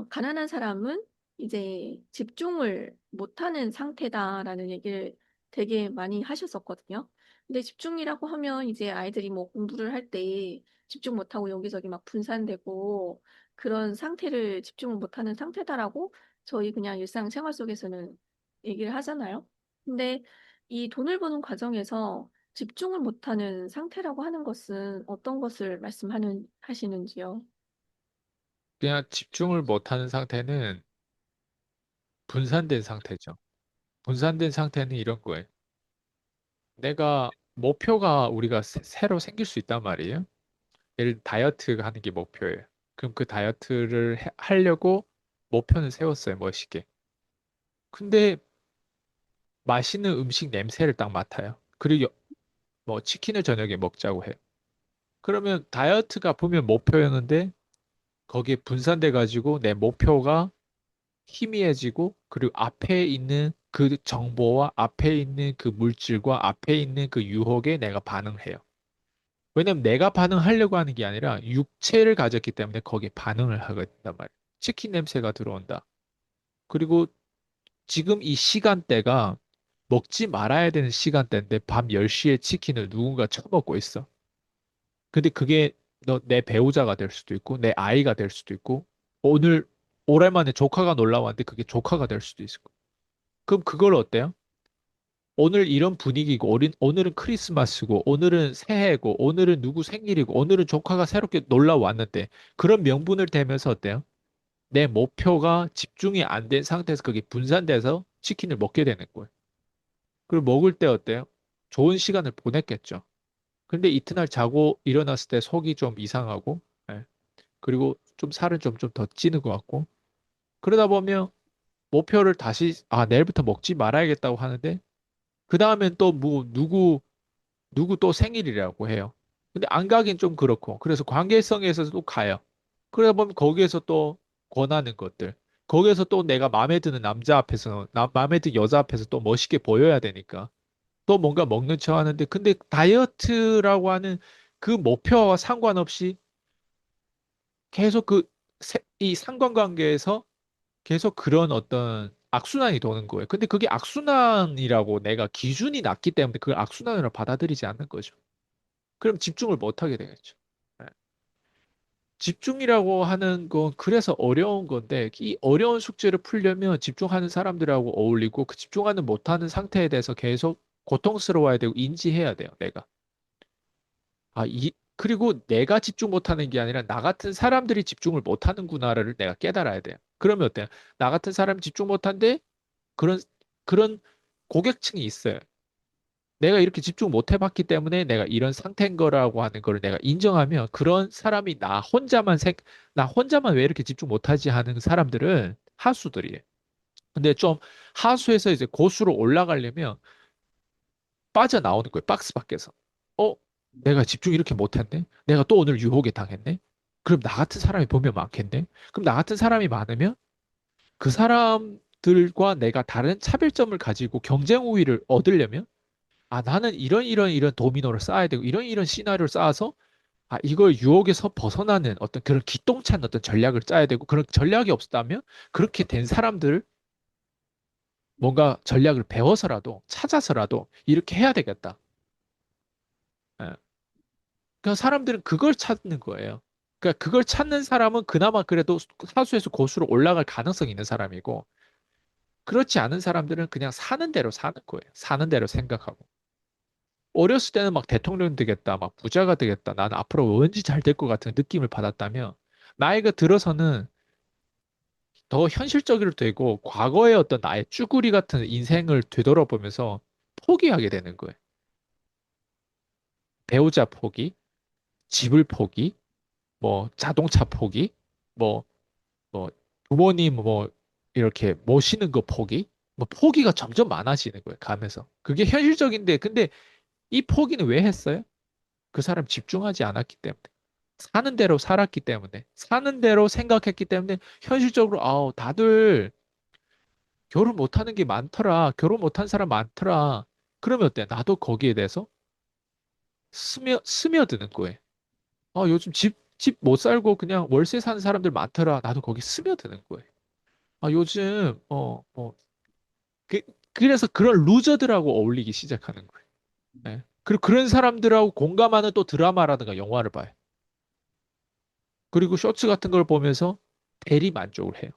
가난한 사람은 이제 집중을 못하는 상태다라는 얘기를 되게 많이 하셨었거든요. 근데 집중이라고 하면 이제 아이들이 뭐 공부를 할 때 집중 못하고 여기저기 막 분산되고 그런 상태를 집중을 못하는 상태다라고 저희 그냥 일상생활 속에서는 얘기를 하잖아요. 근데 이 돈을 버는 과정에서 집중을 못하는 상태라고 하는 것은 어떤 것을 하시는지요? 그냥 집중을 못하는 상태는 분산된 상태죠. 분산된 상태는 이런 거예요. 내가 목표가 우리가 새로 생길 수 있단 말이에요. 예를 들어 다이어트 하는 게 목표예요. 그럼 그 다이어트를 하려고 목표는 세웠어요, 멋있게. 근데 맛있는 음식 냄새를 딱 맡아요. 그리고 뭐 치킨을 저녁에 먹자고 해요. 그러면 다이어트가 보면 목표였는데 거기에 분산돼 가지고 내 목표가 희미해지고 그리고 앞에 있는 그 정보와 앞에 있는 그 물질과 앞에 있는 그 유혹에 내가 반응해요. 왜냐면 내가 반응하려고 하는 게 아니라 육체를 가졌기 때문에 거기에 반응을 하게 된단 말이에요. 치킨 냄새가 들어온다. 그리고 지금 이 시간대가 먹지 말아야 되는 시간대인데 밤 10시에 치킨을 누군가 처먹고 있어. 근데 그게 너 내 배우자가 될 수도 있고 내 아이가 될 수도 있고 오늘 오랜만에 조카가 놀러 왔는데 그게 조카가 될 수도 있고 그럼 그걸 어때요? 오늘 이런 분위기고, 오늘은 크리스마스고, 오늘은 새해고, 오늘은 누구 생일이고, 오늘은 조카가 새롭게 놀러 왔는데, 그런 명분을 대면서 어때요? 내 목표가 집중이 안 된 상태에서 그게 분산돼서 치킨을 먹게 되는 거예요. 그리고 먹을 때 어때요? 좋은 시간을 보냈겠죠. 근데 이튿날 자고 일어났을 때 속이 좀 이상하고, 예. 그리고 좀 살은 좀 더 찌는 것 같고, 그러다 보면 목표를 다시, 내일부터 먹지 말아야겠다고 하는데, 그 다음엔 또 뭐, 누구 또 생일이라고 해요. 근데 안 가긴 좀 그렇고. 그래서 관계성에서 또 가요. 그러다 보면 거기에서 또 권하는 것들. 거기에서 또 내가 마음에 드는 남자 앞에서, 마음에 드는 여자 앞에서 또 멋있게 보여야 되니까. 또 뭔가 먹는 척 하는데, 근데 다이어트라고 하는 그 목표와 상관없이 계속 이 상관관계에서 계속 그런 어떤 악순환이 도는 거예요. 근데 그게 악순환이라고 내가 기준이 낮기 때문에 그걸 악순환으로 받아들이지 않는 거죠. 그럼 집중을 못 하게 되겠죠. 네. 집중이라고 하는 건 그래서 어려운 건데 이 어려운 숙제를 풀려면 집중하는 사람들하고 어울리고 그 집중하는 못하는 상태에 대해서 계속 고통스러워야 되고 인지해야 돼요, 내가. 그리고 내가 집중 못하는 게 아니라 나 같은 사람들이 집중을 못하는구나를 내가 깨달아야 돼요. 그러면 어때요? 나 같은 사람이 집중 못한데 그런, 그런 고객층이 있어요. 내가 이렇게 집중 못 해봤기 때문에 내가 이런 상태인 거라고 하는 걸 내가 인정하면 그런 사람이 나 혼자만 왜 이렇게 집중 못하지 하는 사람들은 하수들이에요. 근데 좀 하수에서 이제 고수로 올라가려면 빠져나오는 거예요. 박스 밖에서. 어, 내가 집중 이렇게 못했네? 내가 또 오늘 유혹에 당했네? 그럼 나 같은 사람이 보면 많겠네? 그럼 나 같은 사람이 많으면 그 사람들과 내가 다른 차별점을 가지고 경쟁 우위를 얻으려면 나는 이런 도미노를 쌓아야 되고 이런 시나리오를 쌓아서 이걸 유혹에서 벗어나는 어떤 그런 기똥찬 어떤 전략을 짜야 되고 그런 전략이 없었다면 그렇게 된 사람들을 뭔가 전략을 배워서라도 찾아서라도 이렇게 해야 되겠다. 예. 그러니까 사람들은 그걸 찾는 거예요. 그러니까 그걸 찾는 사람은 그나마 그래도 사수에서 고수로 올라갈 가능성이 있는 사람이고 그렇지 않은 사람들은 그냥 사는 대로 사는 거예요. 사는 대로 생각하고. 어렸을 때는 막 대통령 되겠다, 막 부자가 되겠다, 나는 앞으로 왠지 잘 될 것 같은 느낌을 받았다면, 나이가 들어서는 더 현실적으로 되고, 과거의 어떤 나의 쭈구리 같은 인생을 되돌아보면서 포기하게 되는 거예요. 배우자 포기, 집을 포기, 뭐 자동차 포기, 뭐, 뭐 부모님 뭐 이렇게 모시는 거 포기, 뭐 포기가 점점 많아지는 거예요, 가면서. 그게 현실적인데, 근데 이 포기는 왜 했어요? 그 사람 집중하지 않았기 때문에. 사는 대로 살았기 때문에. 사는 대로 생각했기 때문에 현실적으로 다들 결혼 못하는 게 많더라. 결혼 못한 사람 많더라. 그러면 어때? 나도 거기에 대해서 스며드는 거예요. 요즘 집 못 살고 그냥 월세 사는 사람들 많더라. 나도 거기 스며드는 거예요. 아, 요즘, 그, 그래서 그런 루저들하고 어울리기 시작하는 거예요. 예. 그리고 그런 사람들하고 공감하는 또 드라마라든가 영화를 봐요. 그리고 쇼츠 같은 걸 보면서 대리 만족을 해요.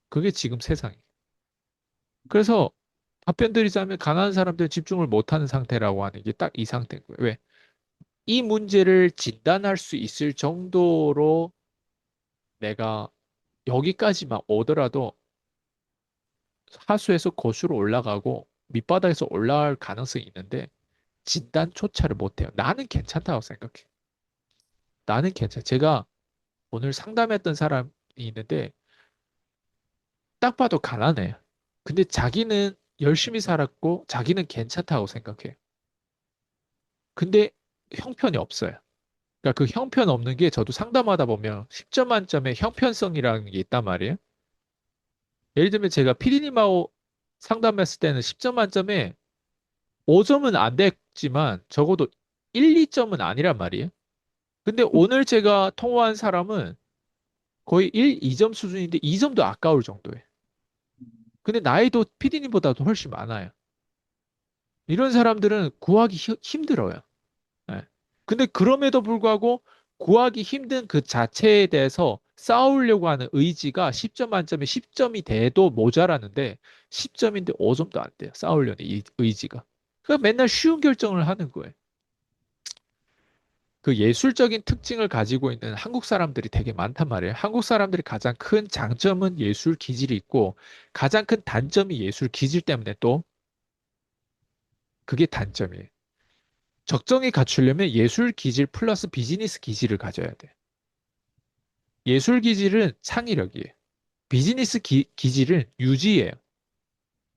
그게 지금 세상이에요. 그래서 답변 드리자면 가난한 사람들은 집중을 못하는 상태라고 하는 게 딱 이 상태인 거예요. 왜? 이 문제를 진단할 수 있을 정도로 내가 여기까지만 오더라도 하수에서 고수로 올라가고 밑바닥에서 올라갈 가능성이 있는데 진단조차를 못해요. 나는 괜찮다고 생각해. 나는 괜찮아. 제가 오늘 상담했던 사람이 있는데 딱 봐도 가난해. 근데 자기는 열심히 살았고 자기는 괜찮다고 생각해. 근데 형편이 없어요. 그러니까 그 형편 없는 게 저도 상담하다 보면 10점 만점에 형편성이라는 게 있단 말이에요. 예를 들면 제가 피디님하고 상담했을 때는 10점 만점에 5점은 안 됐지만 적어도 1, 2점은 아니란 말이에요. 근데 오늘 제가 통화한 사람은 거의 1, 2점 수준인데 2점도 아까울 정도예요. 근데 나이도 피디님보다도 훨씬 많아요. 이런 사람들은 구하기 힘들어요. 예. 근데 그럼에도 불구하고 구하기 힘든 그 자체에 대해서 싸우려고 하는 의지가 10점 만점에 10점이 돼도 모자라는데 10점인데 5점도 안 돼요. 싸우려는 이 의지가. 그러니까 맨날 쉬운 결정을 하는 거예요. 그 예술적인 특징을 가지고 있는 한국 사람들이 되게 많단 말이에요. 한국 사람들이 가장 큰 장점은 예술 기질이 있고 가장 큰 단점이 예술 기질 때문에 또 그게 단점이에요. 적정히 갖추려면 예술 기질 플러스 비즈니스 기질을 가져야 돼. 예술 기질은 창의력이에요. 비즈니스 기질은 유지예요.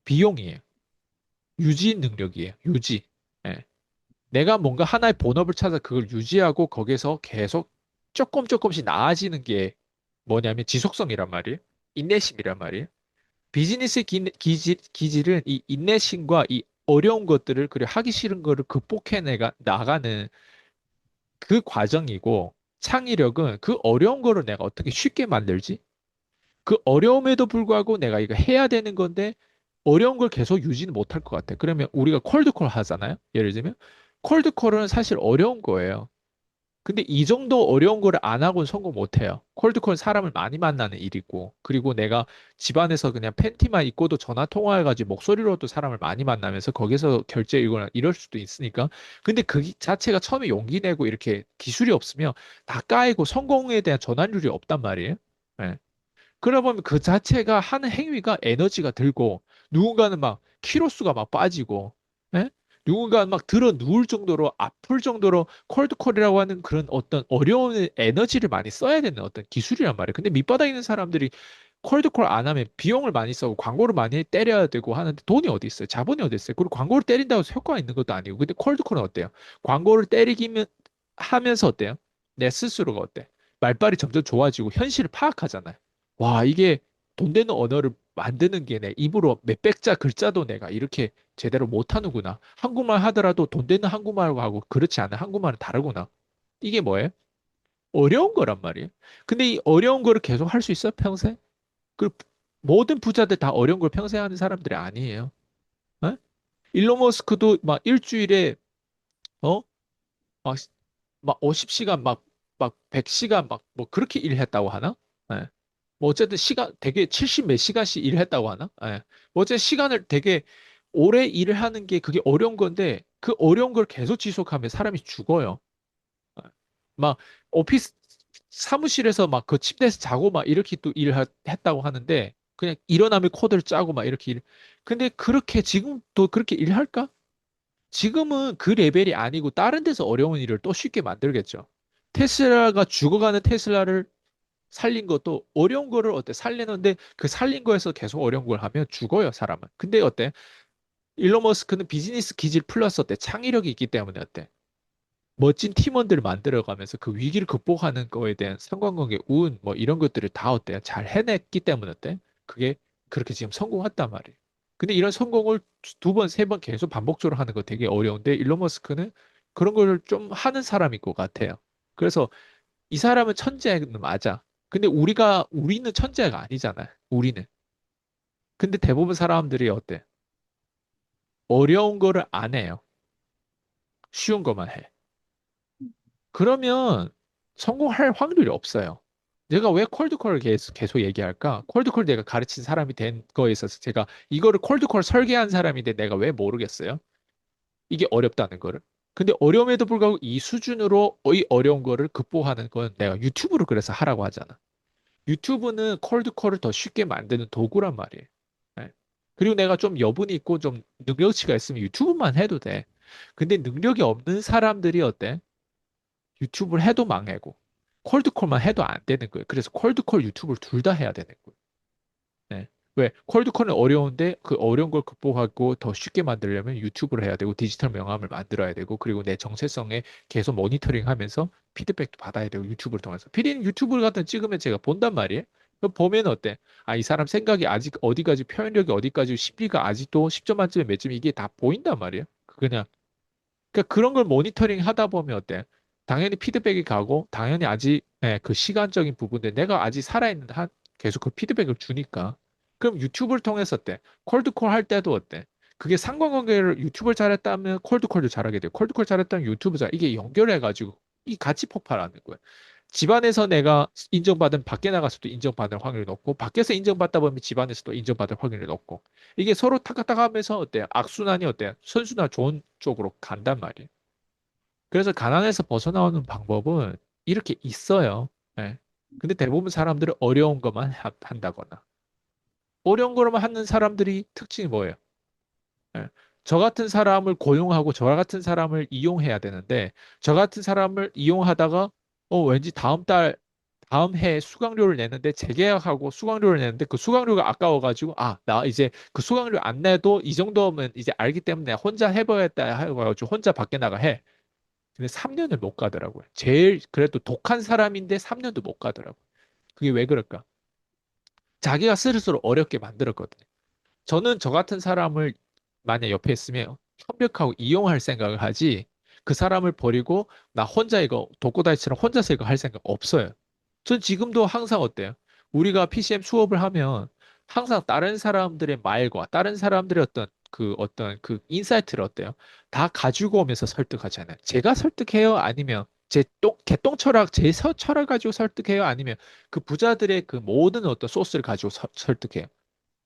비용이에요. 유지 능력이에요. 유지. 예. 내가 뭔가 하나의 본업을 찾아 그걸 유지하고 거기서 계속 조금씩 나아지는 게 뭐냐면 지속성이란 말이에요. 인내심이란 말이에요. 비즈니스 기질은 이 인내심과 이 어려운 것들을 그리고 하기 싫은 거를 극복해 내가 나가는 그 과정이고 창의력은 그 어려운 거를 내가 어떻게 쉽게 만들지? 그 어려움에도 불구하고 내가 이거 해야 되는 건데 어려운 걸 계속 유지는 못할 것 같아. 그러면 우리가 콜드콜 하잖아요. 예를 들면 콜드콜은 사실 어려운 거예요. 근데 이 정도 어려운 거를 안 하고는 성공 못 해요. 콜드콜은 사람을 많이 만나는 일이고, 그리고 내가 집안에서 그냥 팬티만 입고도 전화 통화해가지고 목소리로도 사람을 많이 만나면서 거기서 결제이거나 이럴 수도 있으니까. 근데 그 자체가 처음에 용기 내고 이렇게 기술이 없으면 다 까이고 성공에 대한 전환율이 없단 말이에요. 예. 그러다 보면 그 자체가 하는 행위가 에너지가 들고 누군가는 막 키로수가 막 빠지고 예? 누군가는 막 들어 누울 정도로 아플 정도로 콜드콜이라고 하는 그런 어떤 어려운 에너지를 많이 써야 되는 어떤 기술이란 말이에요. 근데 밑바닥에 있는 사람들이 콜드콜 안 하면 비용을 많이 써고 광고를 많이 때려야 되고 하는데 돈이 어디 있어요? 자본이 어디 있어요? 그리고 광고를 때린다고 해서 효과가 있는 것도 아니고. 근데 콜드콜은 어때요? 광고를 때리기면 하면서 어때요? 내 스스로가 어때? 말빨이 점점 좋아지고 현실을 파악하잖아요. 와, 이게 돈 되는 언어를 만드는 게 내 입으로 몇백 자 글자도 내가 이렇게 제대로 못하는구나. 한국말 하더라도 돈 되는 한국말하고 그렇지 않은 한국말은 다르구나. 이게 뭐예요? 어려운 거란 말이에요. 근데 이 어려운 거를 계속 할 수 있어요, 평생? 그 모든 부자들 다 어려운 걸 평생 하는 사람들이 아니에요. 어? 일론 머스크도 막 일주일에 어? 막, 막 50시간 막 100시간 막 뭐 그렇게 일했다고 하나? 예. 뭐 어쨌든 시간 되게 70 몇 시간씩 일했다고 하나? 예. 뭐 어쨌든 시간을 되게 오래 일을 하는 게 그게 어려운 건데 그 어려운 걸 계속 지속하면 사람이 죽어요. 예. 막 오피스 사무실에서 막 그 침대에서 자고 막 이렇게 또 했다고 하는데 그냥 일어나면 코드를 짜고 막 이렇게 근데 그렇게 지금도 그렇게 일할까? 지금은 그 레벨이 아니고 다른 데서 어려운 일을 또 쉽게 만들겠죠. 테슬라가 죽어가는 테슬라를 살린 것도 어려운 거를 어때? 살리는데 그 살린 거에서 계속 어려운 걸 하면 죽어요, 사람은. 근데 어때? 일론 머스크는 비즈니스 기질 플러스 어때? 창의력이 있기 때문에 어때? 멋진 팀원들을 만들어가면서 그 위기를 극복하는 거에 대한 상관관계, 운, 뭐 이런 것들을 다 어때요? 잘 해냈기 때문에 어때? 그게 그렇게 지금 성공했단 말이에요. 근데 이런 성공을 두 번, 세 번 계속 반복적으로 하는 거 되게 어려운데 일론 머스크는 그런 걸 좀 하는 사람인 것 같아요. 그래서 이 사람은 천재는 맞아. 근데 우리는 천재가 아니잖아. 우리는. 근데 대부분 사람들이 어때? 어려운 거를 안 해요. 쉬운 것만 해. 그러면 성공할 확률이 없어요. 내가 왜 콜드콜을 계속 얘기할까? 콜드콜 내가 가르친 사람이 된 거에 있어서 제가 이거를 콜드콜 설계한 사람인데 내가 왜 모르겠어요? 이게 어렵다는 거를. 근데 어려움에도 불구하고 이 수준으로 이 어려운 거를 극복하는 건 내가 유튜브를 그래서 하라고 하잖아. 유튜브는 콜드콜을 더 쉽게 만드는 도구란 말이에요. 네. 그리고 내가 좀 여분이 있고 좀 능력치가 있으면 유튜브만 해도 돼. 근데 능력이 없는 사람들이 어때? 유튜브를 해도 망하고 콜드콜만 해도 안 되는 거예요. 그래서 콜드콜 유튜브를 둘 다 해야 되는 거예요. 네. 왜? 콜드콜은 어려운데 그 어려운 걸 극복하고 더 쉽게 만들려면 유튜브를 해야 되고 디지털 명함을 만들어야 되고 그리고 내 정체성에 계속 모니터링 하면서 피드백도 받아야 되고 유튜브를 통해서. 피디는 유튜브를 갖다 찍으면 제가 본단 말이에요. 그럼 보면 어때? 아, 이 사람 생각이 아직 어디까지 표현력이 어디까지 심리가 아직도 10점 만점에 몇 점 이게 다 보인단 말이에요. 그냥 그러니까 그런 걸 모니터링 하다 보면 어때? 당연히 피드백이 가고 당연히 아직 그 시간적인 부분인데 내가 아직 살아있는 한 계속 그 피드백을 주니까 그럼 유튜브를 통해서 어때? 콜드콜 할 때도 어때? 그게 상관관계를 유튜브를 잘했다면 콜드콜도 잘하게 돼요. 콜드콜 잘했다면 유튜브 잘 이게 연결해가지고 이 같이 폭발하는 거예요. 집안에서 내가 인정받은 밖에 나가서도 인정받을 확률이 높고 밖에서 인정받다 보면 집안에서도 인정받을 확률이 높고 이게 서로 탁탁탁 하면서 어때요? 악순환이 어때요? 선순환 좋은 쪽으로 간단 말이에요. 그래서 가난에서 벗어나오는 방법은 이렇게 있어요. 예. 근데 대부분 사람들은 어려운 것만 한다거나 어려운 거로만 하는 사람들이 특징이 뭐예요? 예. 저 같은 사람을 고용하고 저 같은 사람을 이용해야 되는데 저 같은 사람을 이용하다가 왠지 다음 해 수강료를 내는데 재계약하고 수강료를 내는데 그 수강료가 아까워가지고 나 이제 그 수강료 안 내도 이 정도면 이제 알기 때문에 혼자 해봐야겠다 해가지고 혼자 밖에 나가 해. 근데 3년을 못 가더라고요. 제일 그래도 독한 사람인데 3년도 못 가더라고요. 그게 왜 그럴까? 자기가 스스로 어렵게 만들었거든요. 저는 저 같은 사람을 만약 옆에 있으면 협력하고 이용할 생각을 하지 그 사람을 버리고 나 혼자 이거 독고다이처럼 혼자서 이거 할 생각 없어요. 전 지금도 항상 어때요? 우리가 PCM 수업을 하면 항상 다른 사람들의 말과 다른 사람들의 어떤 그 인사이트를 어때요? 다 가지고 오면서 설득하잖아요. 제가 설득해요? 아니면 개똥 철학, 철학 가지고 설득해요? 아니면 그 부자들의 그 모든 어떤 소스를 가지고 설득해요?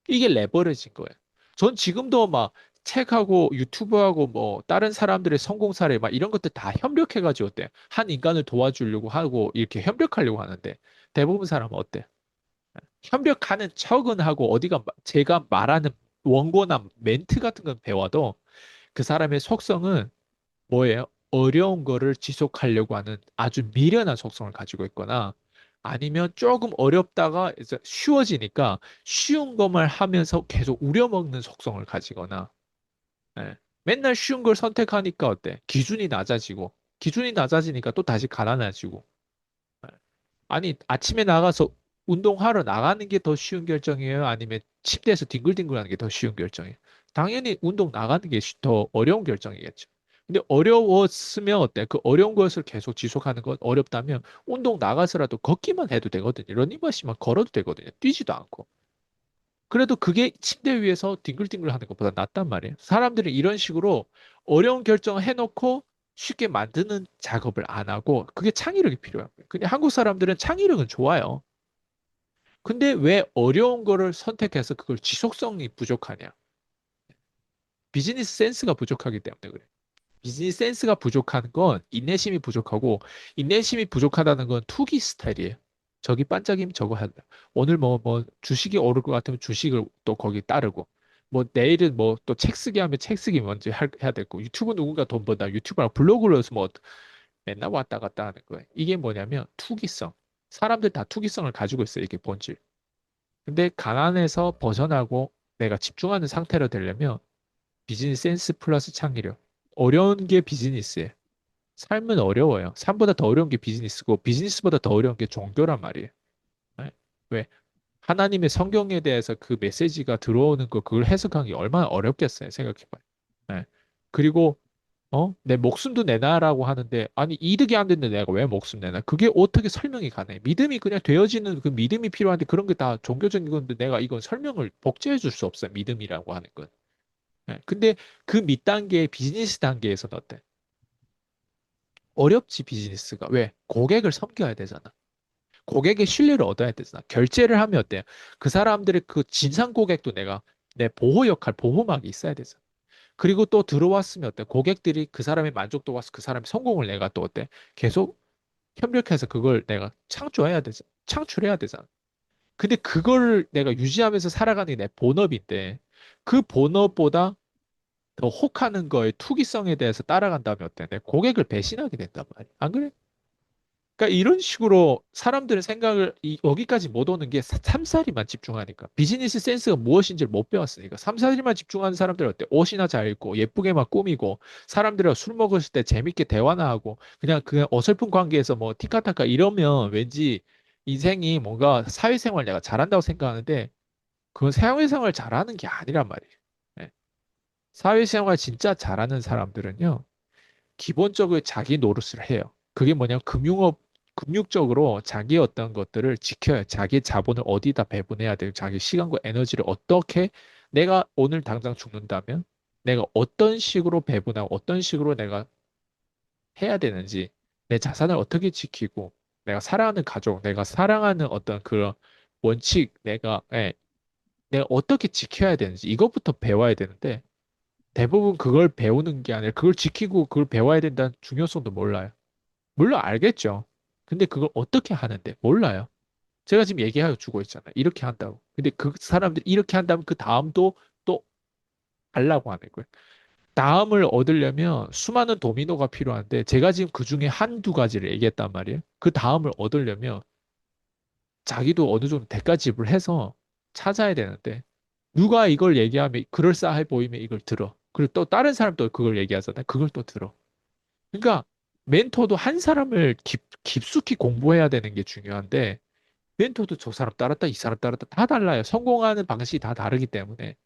이게 레버리지인 거예요. 전 지금도 막 책하고 유튜브하고 뭐 다른 사람들의 성공 사례 막 이런 것들 다 협력해가지고 어때? 한 인간을 도와주려고 하고 이렇게 협력하려고 하는데 대부분 사람은 어때? 협력하는 척은 하고 제가 말하는 원고나 멘트 같은 건 배워도 그 사람의 속성은 뭐예요? 어려운 거를 지속하려고 하는 아주 미련한 속성을 가지고 있거나 아니면 조금 어렵다가 이제 쉬워지니까 쉬운 것만 하면서 계속 우려먹는 속성을 가지거나 예. 맨날 쉬운 걸 선택하니까 어때? 기준이 낮아지니까 또 다시 가난해지고 아니, 아침에 나가서 운동하러 나가는 게 더 쉬운 결정이에요? 아니면 침대에서 뒹굴뒹굴하는 게 더 쉬운 결정이에요? 당연히 운동 나가는 게 더 어려운 결정이겠죠. 근데 어려웠으면 어때? 그 어려운 것을 계속 지속하는 건 어렵다면 운동 나가서라도 걷기만 해도 되거든요. 러닝머신만 걸어도 되거든요. 뛰지도 않고. 그래도 그게 침대 위에서 뒹굴뒹굴 하는 것보다 낫단 말이에요. 사람들이 이런 식으로 어려운 결정을 해놓고 쉽게 만드는 작업을 안 하고 그게 창의력이 필요한 거예요. 근데 한국 사람들은 창의력은 좋아요. 근데 왜 어려운 거를 선택해서 그걸 지속성이 부족하냐? 비즈니스 센스가 부족하기 때문에 그래. 비즈니스 센스가 부족한 건 인내심이 부족하고 인내심이 부족하다는 건 투기 스타일이에요. 저기 반짝이면 저거 한다. 오늘 뭐 주식이 오를 것 같으면 주식을 또 거기 따르고 뭐 내일은 뭐 또 책 쓰기 하면 책 쓰기 먼저 해야 되고 유튜브 누군가 돈 번다. 유튜브랑 블로그로 해서 뭐 맨날 왔다 갔다 하는 거예요. 이게 뭐냐면 투기성. 사람들 다 투기성을 가지고 있어요. 이게 본질. 근데 가난에서 벗어나고 내가 집중하는 상태로 되려면 비즈니스 센스 플러스 창의력. 어려운 게 비즈니스예요. 삶은 어려워요. 삶보다 더 어려운 게 비즈니스고 비즈니스보다 더 어려운 게 종교란 말이에요. 네? 왜? 하나님의 성경에 대해서 그 메시지가 들어오는 거 그걸 해석하는 게 얼마나 어렵겠어요. 생각해봐요. 네. 그리고 내 목숨도 내놔라고 하는데, 아니, 이득이 안 되는데 내가 왜 목숨 내놔? 그게 어떻게 설명이 가능해? 믿음이 그냥 되어지는 그 믿음이 필요한데 그런 게 다 종교적인 건데 내가 이건 설명을 복제해 줄 수 없어요. 믿음이라고 하는 건. 근데 그 밑단계 비즈니스 단계에서는 어때? 어렵지, 비즈니스가. 왜? 고객을 섬겨야 되잖아. 고객의 신뢰를 얻어야 되잖아. 결제를 하면 어때요? 그 사람들의 그 진상 고객도 내가 내 보호 역할, 보호막이 있어야 되잖아. 그리고 또 들어왔으면 어때? 고객들이 그 사람의 만족도가 와서 그 사람의 성공을 내가 또 어때? 계속 협력해서 그걸 내가 창조해야 되잖아. 창출해야 되잖아. 근데 그걸 내가 유지하면서 살아가는 게 내 본업인데 그 본업보다 더 혹하는 거에 투기성에 대해서 따라간다면 어때? 내 고객을 배신하게 된단 말이야. 안 그래? 그러니까 이런 식으로 사람들의 생각을 여기까지 못 오는 게 삼사리만 집중하니까 비즈니스 센스가 무엇인지를 못 배웠으니까 삼사리만 집중하는 사람들 어때? 옷이나 잘 입고 예쁘게만 꾸미고 사람들이랑 술 먹었을 때 재밌게 대화나 하고 그냥 어설픈 관계에서 뭐 티카타카 이러면 왠지 인생이 뭔가 사회생활 내가 잘한다고 생각하는데 그건 사회생활 잘하는 게 아니란 말이에요. 예. 사회생활 진짜 잘하는 사람들은요. 기본적으로 자기 노릇을 해요. 그게 뭐냐면 금융적으로 자기 어떤 것들을 지켜요. 자기 자본을 어디다 배분해야 되고, 자기 시간과 에너지를 어떻게 내가 오늘 당장 죽는다면 내가 어떤 식으로 배분하고 어떤 식으로 내가 해야 되는지, 내 자산을 어떻게 지키고, 내가 사랑하는 가족, 내가 사랑하는 어떤 그런 원칙, 내가 어떻게 지켜야 되는지 이것부터 배워야 되는데 대부분 그걸 배우는 게 아니라 그걸 지키고 그걸 배워야 된다는 중요성도 몰라요. 물론 알겠죠. 근데 그걸 어떻게 하는데 몰라요. 제가 지금 얘기하여 주고 있잖아요. 이렇게 한다고. 근데 그 사람들이 이렇게 한다면 그 다음도 또 하려고 하는 거예요. 다음을 얻으려면 수많은 도미노가 필요한데 제가 지금 그 중에 한두 가지를 얘기했단 말이에요. 그 다음을 얻으려면 자기도 어느 정도 대가 지불해서 찾아야 되는데 누가 이걸 얘기하면 그럴싸해 보이면 이걸 들어. 그리고 또 다른 사람도 그걸 얘기하잖아요. 그걸 또 들어. 그러니까 멘토도 한 사람을 깊숙이 공부해야 되는 게 중요한데 멘토도 저 사람 따랐다 이 사람 따랐다 다 달라요. 성공하는 방식이 다 다르기 때문에.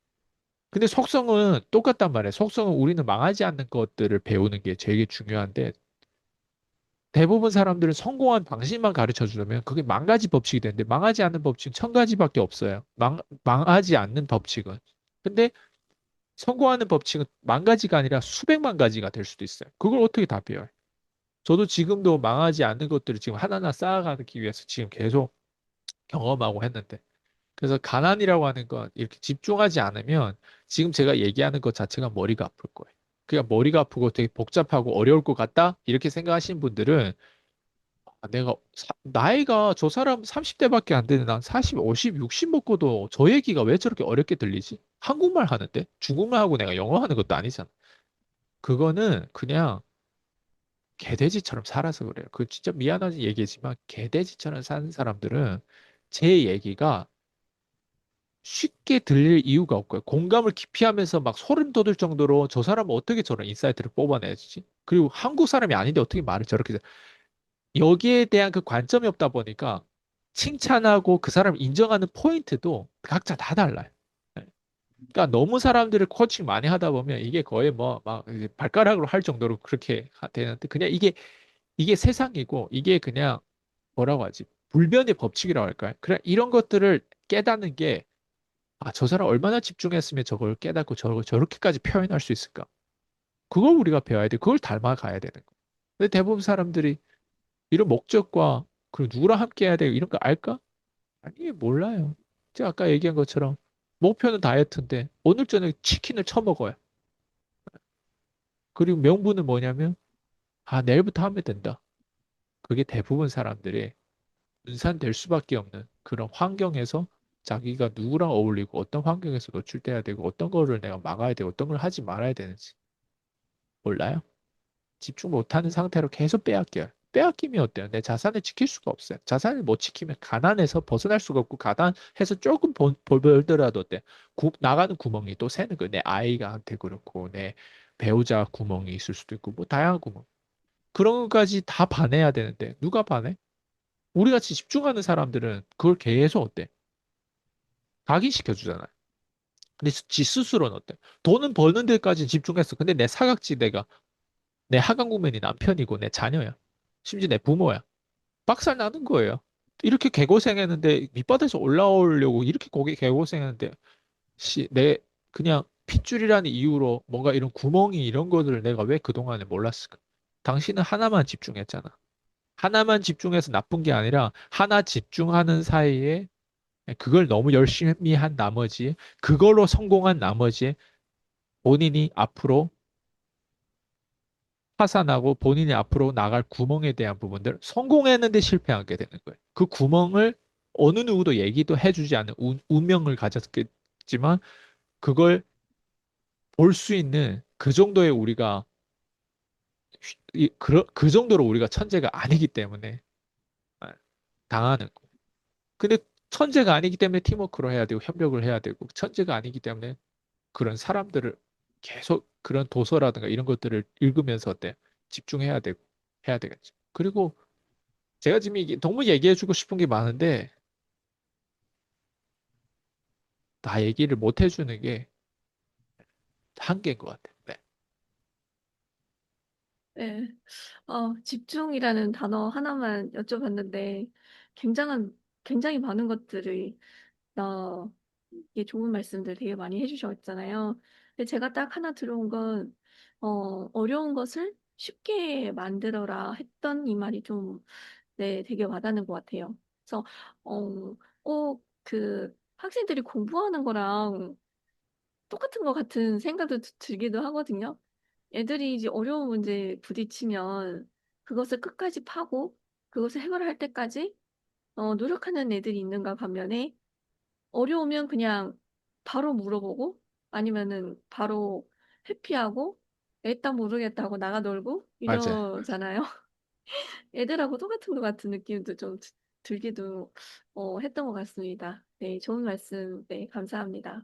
근데 속성은 똑같단 말이에요. 속성은 우리는 망하지 않는 것들을 배우는 게 제일 중요한데 대부분 사람들은 성공한 방식만 가르쳐 주려면 그게 만 가지 법칙이 되는데 망하지 않는 법칙은 천 가지밖에 없어요. 망하지 않는 법칙은. 근데 성공하는 법칙은 만 가지가 아니라 수백만 가지가 될 수도 있어요. 그걸 어떻게 다 배워요? 저도 지금도 망하지 않는 것들을 지금 하나하나 쌓아가기 위해서 지금 계속 경험하고 했는데. 그래서 가난이라고 하는 건 이렇게 집중하지 않으면 지금 제가 얘기하는 것 자체가 머리가 아플 거예요. 그러니까 머리가 아프고 되게 복잡하고 어려울 것 같다? 이렇게 생각하시는 분들은 나이가 저 사람 30대밖에 안 되는 난 40, 50, 60 먹고도 저 얘기가 왜 저렇게 어렵게 들리지? 한국말 하는데? 중국말 하고 내가 영어 하는 것도 아니잖아. 그거는 그냥 개돼지처럼 살아서 그래요. 그 진짜 미안한 얘기지만 개돼지처럼 사는 사람들은 제 얘기가 쉽게 들릴 이유가 없고요. 공감을 깊이 하면서 막 소름 돋을 정도로 저 사람은 어떻게 저런 인사이트를 뽑아내지? 그리고 한국 사람이 아닌데 어떻게 말을 저렇게 여기에 대한 그 관점이 없다 보니까 칭찬하고 그 사람을 인정하는 포인트도 각자 다 달라요. 네. 그러니까 너무 사람들을 코칭 많이 하다 보면 이게 거의 뭐 막 발가락으로 할 정도로 그렇게 되는데 그냥 이게 세상이고 이게 그냥 뭐라고 하지? 불변의 법칙이라고 할까요? 그래 이런 것들을 깨닫는 게 저 사람 얼마나 집중했으면 저걸 깨닫고 저렇게까지 표현할 수 있을까? 그걸 우리가 배워야 돼. 그걸 닮아가야 되는 거야. 근데 대부분 사람들이 이런 목적과 그리고 누구랑 함께 해야 되고 이런 거 알까? 아니, 몰라요. 제가 아까 얘기한 것처럼 목표는 다이어트인데 오늘 저녁에 치킨을 처먹어요. 그리고 명분은 뭐냐면 내일부터 하면 된다. 그게 대부분 사람들이 분산될 수밖에 없는 그런 환경에서 자기가 누구랑 어울리고 어떤 환경에서 노출돼야 되고 어떤 거를 내가 막아야 되고 어떤 걸 하지 말아야 되는지 몰라요. 집중 못하는 상태로 계속 빼앗겨요. 빼앗기면 어때요? 내 자산을 지킬 수가 없어요. 자산을 못 지키면 가난해서 벗어날 수가 없고 가난해서 조금 벌더라도 어때? 나가는 구멍이 또 새는 거예요. 내 아이가한테 그렇고 내 배우자 구멍이 있을 수도 있고 뭐 다양한 구멍. 그런 것까지 다 반해야 되는데 누가 반해? 우리 같이 집중하는 사람들은 그걸 계속 어때? 각인시켜 주잖아요. 근데 지 스스로는 어때? 돈은 버는 데까지 집중했어. 근데 내 사각지대가 내 하강구면이 남편이고 내 자녀야. 심지어 내 부모야. 박살 나는 거예요. 이렇게 개고생했는데 밑바닥에서 올라오려고 이렇게 고개 개고생했는데 내 그냥 핏줄이라는 이유로 뭔가 이런 구멍이 이런 것들을 내가 왜 그동안에 몰랐을까? 당신은 하나만 집중했잖아. 하나만 집중해서 나쁜 게 아니라 하나 집중하는 사이에 그걸 너무 열심히 한 나머지 그걸로 성공한 나머지 본인이 앞으로 파산하고 본인이 앞으로 나갈 구멍에 대한 부분들 성공했는데 실패하게 되는 거예요. 그 구멍을 어느 누구도 얘기도 해주지 않는 운명을 가졌겠지만 그걸 볼 수 있는 그 정도의 우리가 그 정도로 우리가 천재가 아니기 때문에 아, 당하는 거예요. 근데 천재가 아니기 때문에 팀워크로 해야 되고 협력을 해야 되고 천재가 아니기 때문에 그런 사람들을 계속 그런 도서라든가 이런 것들을 읽으면서 어때 집중해야 되고 해야 되겠죠. 그리고 제가 지금 이게 너무 얘기해주고 싶은 게 많은데 다 얘기를 못 해주는 게 한계인 것 같아요. 네. 네. 집중이라는 단어 하나만 여쭤봤는데 굉장히 많은 것들이 이게 좋은 말씀들 되게 많이 해주셨잖아요. 근데 제가 딱 하나 들어온 건 어려운 것을 쉽게 만들어라 했던 이 말이 좀 네, 되게 와닿는 것 같아요. 그래서 꼭 그 학생들이 공부하는 거랑 똑같은 것 같은 생각도 들기도 하거든요. 애들이 이제 어려운 문제에 부딪히면 그것을 끝까지 파고 그것을 해결할 때까지 노력하는 애들이 있는가 반면에 어려우면 그냥 바로 물어보고 아니면은 바로 회피하고 애따 모르겠다고 나가 놀고 맞아요. 이러잖아요. 애들하고 똑같은 것 같은 느낌도 좀 들기도 했던 것 같습니다. 네, 좋은 말씀, 네, 감사합니다.